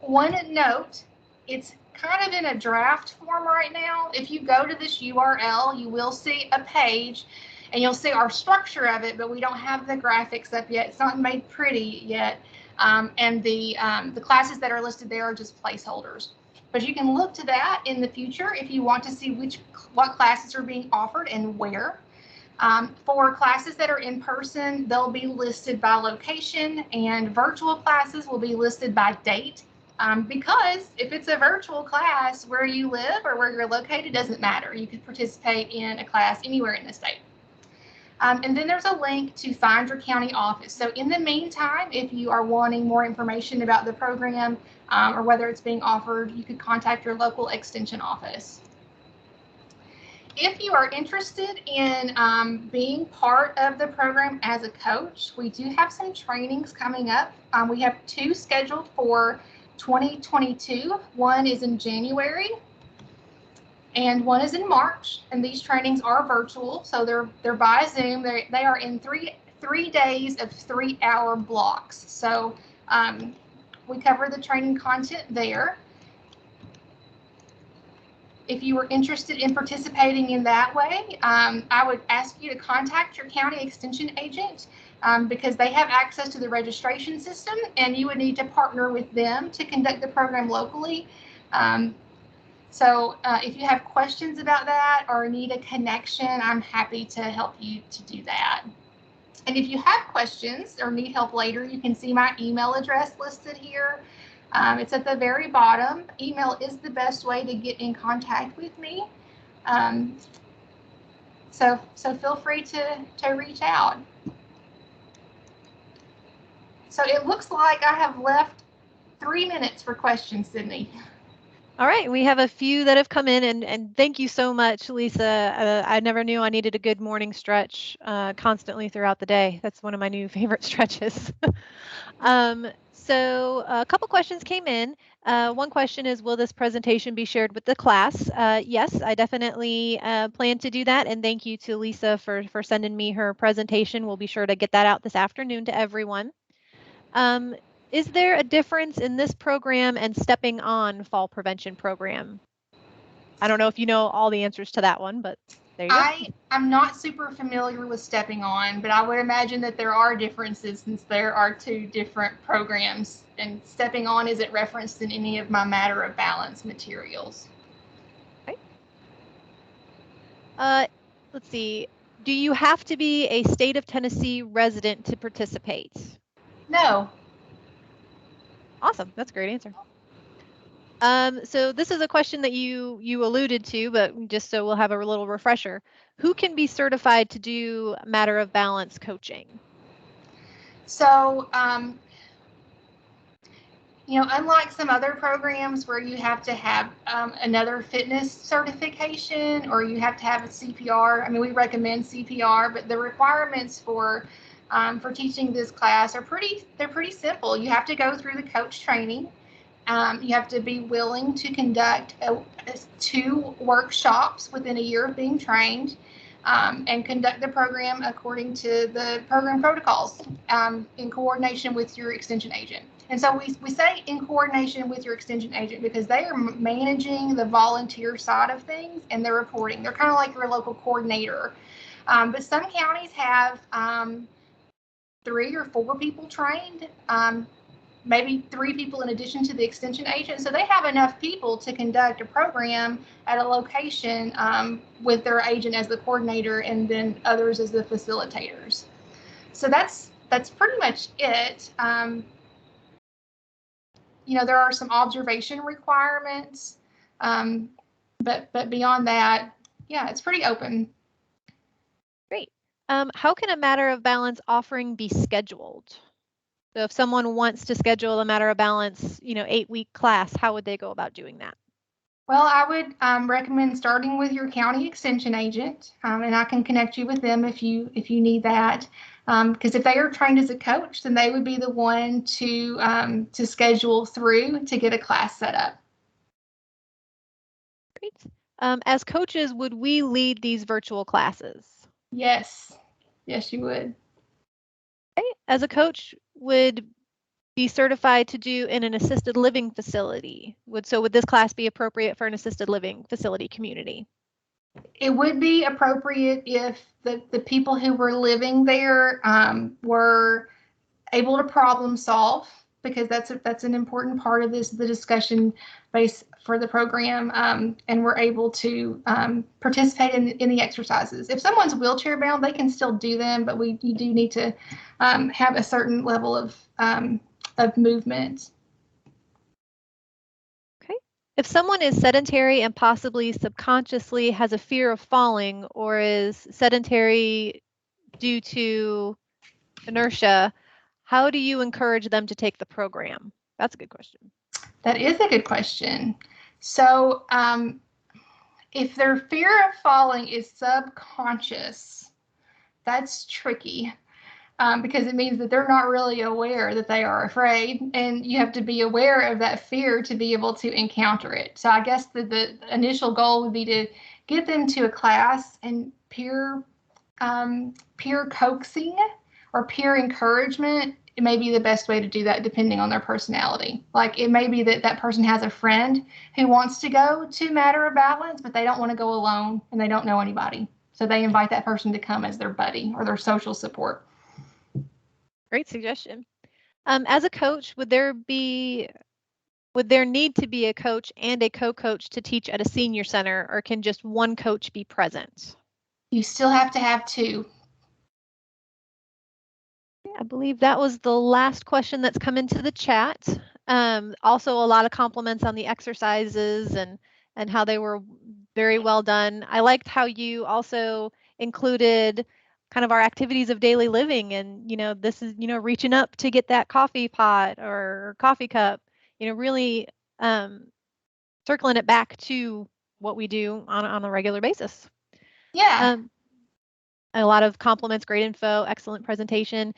[SPEAKER 2] One note, it's kind of in a draft form right now. If you go to this URL, you will see a page and you'll see our structure of it, but we don't have the graphics up yet. It's not made pretty yet. And the classes that are listed there are just placeholders. But you can look to that in the future if you want to see what classes are being offered and where. For classes that are in person, they'll be listed by location, and virtual classes will be listed by date. Because if it's a virtual class, where you live or where you're located doesn't matter. You could participate in a class anywhere in the state. And then there's a link to find your county office. So in the meantime, if you are wanting more information about the program or whether it's being offered, you could contact your local extension office. If you are interested in being part of the program as a coach, we do have some trainings coming up. We have 2 scheduled for 2022. One is in January and one is in March. And these trainings are virtual, so they're by Zoom. They are in three days of 3-hour blocks. So we cover the training content there. If you were interested in participating in that way, I would ask you to contact your county extension agent because they have access to the registration system, and you would need to partner with them to conduct the program locally. So if you have questions about that or need a connection, I'm happy to help you to do that. And if you have questions or need help later, you can see my email address listed here. It's at the very bottom. Email is the best way to get in contact with me. So feel free to reach out. So it looks like I have left 3 minutes for questions, Sydney.
[SPEAKER 1] All right, we have a few that have come in, and thank you so much, Lisa. I never knew I needed a good morning stretch constantly throughout the day. That's one of my new favorite stretches. So a couple questions came in. One question is, will this presentation be shared with the class? Yes, I definitely plan to do that, and thank you to Lisa for sending me her presentation. We'll be sure to get that out this afternoon to everyone. Is there a difference in this program and Stepping On fall prevention program? I don't know if you know all the answers to that one, but there you go.
[SPEAKER 2] I'm not super familiar with Stepping On, but I would imagine that there are differences since there are 2 different programs, and Stepping On isn't referenced in any of my Matter of Balance materials.
[SPEAKER 1] Okay. Let's see. Do you have to be a state of Tennessee resident to participate?
[SPEAKER 2] No.
[SPEAKER 1] Awesome. That's a great answer. So this is a question that you alluded to, but just so we'll have a little refresher. Who can be certified to do Matter of Balance coaching?
[SPEAKER 2] So, unlike some other programs where you have to have another fitness certification or you have to have a CPR, I mean, we recommend CPR, but the requirements for teaching this class are pretty simple. You have to go through the coach training. You have to be willing to conduct 2 workshops within a year of being trained and conduct the program according to the program protocols in coordination with your extension agent. And so we say in coordination with your extension agent because they are managing the volunteer side of things and they're reporting. They're kind of like your local coordinator. But some counties have 3 or 4 people trained, maybe 3 people in addition to the extension agent. So they have enough people to conduct a program at a location with their agent as the coordinator and then others as the facilitators. So that's pretty much it. There are some observation requirements, but beyond that, yeah, it's pretty open.
[SPEAKER 1] Great. How can a Matter of Balance offering be scheduled? So if someone wants to schedule a Matter of Balance, 8-week class, how would they go about doing that?
[SPEAKER 2] Well, I would recommend starting with your county extension agent, and I can connect you with them if you need that. Because if they are trained as a coach, then they would be the one to schedule through to get a class set up.
[SPEAKER 1] Great. As coaches, would we lead these virtual classes?
[SPEAKER 2] Yes, you would.
[SPEAKER 1] Okay. As a coach, would be certified to do in an assisted living facility? Would this class be appropriate for an assisted living facility community?
[SPEAKER 2] It would be appropriate if the people who were living there were able to problem solve, because that's an important part of the discussion base for the program, and we're able to participate in the exercises. If someone's wheelchair bound, they can still do them, but you do need to have a certain level of movement.
[SPEAKER 1] Okay. If someone is sedentary and possibly subconsciously has a fear of falling or is sedentary due to inertia, how do you encourage them to take the program? That's a good question.
[SPEAKER 2] That is a good question. So if their fear of falling is subconscious, that's tricky. Because it means that they're not really aware that they are afraid, and you have to be aware of that fear to be able to encounter it. So I guess the initial goal would be to get them to a class, and peer coaxing or peer encouragement, it may be the best way to do that depending on their personality. Like it may be that that person has a friend who wants to go to Matter of Balance, but they don't want to go alone and they don't know anybody. So they invite that person to come as their buddy or their social support.
[SPEAKER 1] Great suggestion. As a coach, would there need to be a coach and a co-coach to teach at a senior center, or can just one coach be present?
[SPEAKER 2] You still have to have two.
[SPEAKER 1] I believe that was the last question that's come into the chat. Also, a lot of compliments on the exercises and how they were very well done. I liked how you also included kind of our activities of daily living, and this is reaching up to get that coffee pot or coffee cup. Really circling it back to what we do on a regular basis.
[SPEAKER 2] Yeah.
[SPEAKER 1] A lot of compliments, great info, excellent presentation.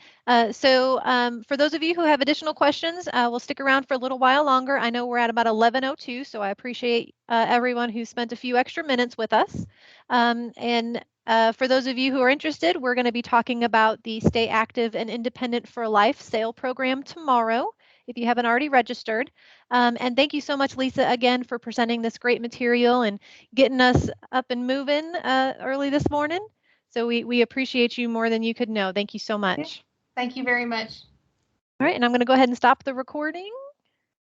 [SPEAKER 1] So for those of you who have additional questions, we'll stick around for a little while longer. I know we're at about 11:02, so I appreciate everyone who spent a few extra minutes with us. And for those of you who are interested, we're going to be talking about the Stay Active and Independent for Life SAIL program tomorrow, if you haven't already registered. And thank you so much, Lisa, again, for presenting this great material and getting us up and moving early this morning. So we appreciate you more than you could know. Thank you so much.
[SPEAKER 2] Thank you very much.
[SPEAKER 1] All right, and I'm going to go ahead and stop the recording.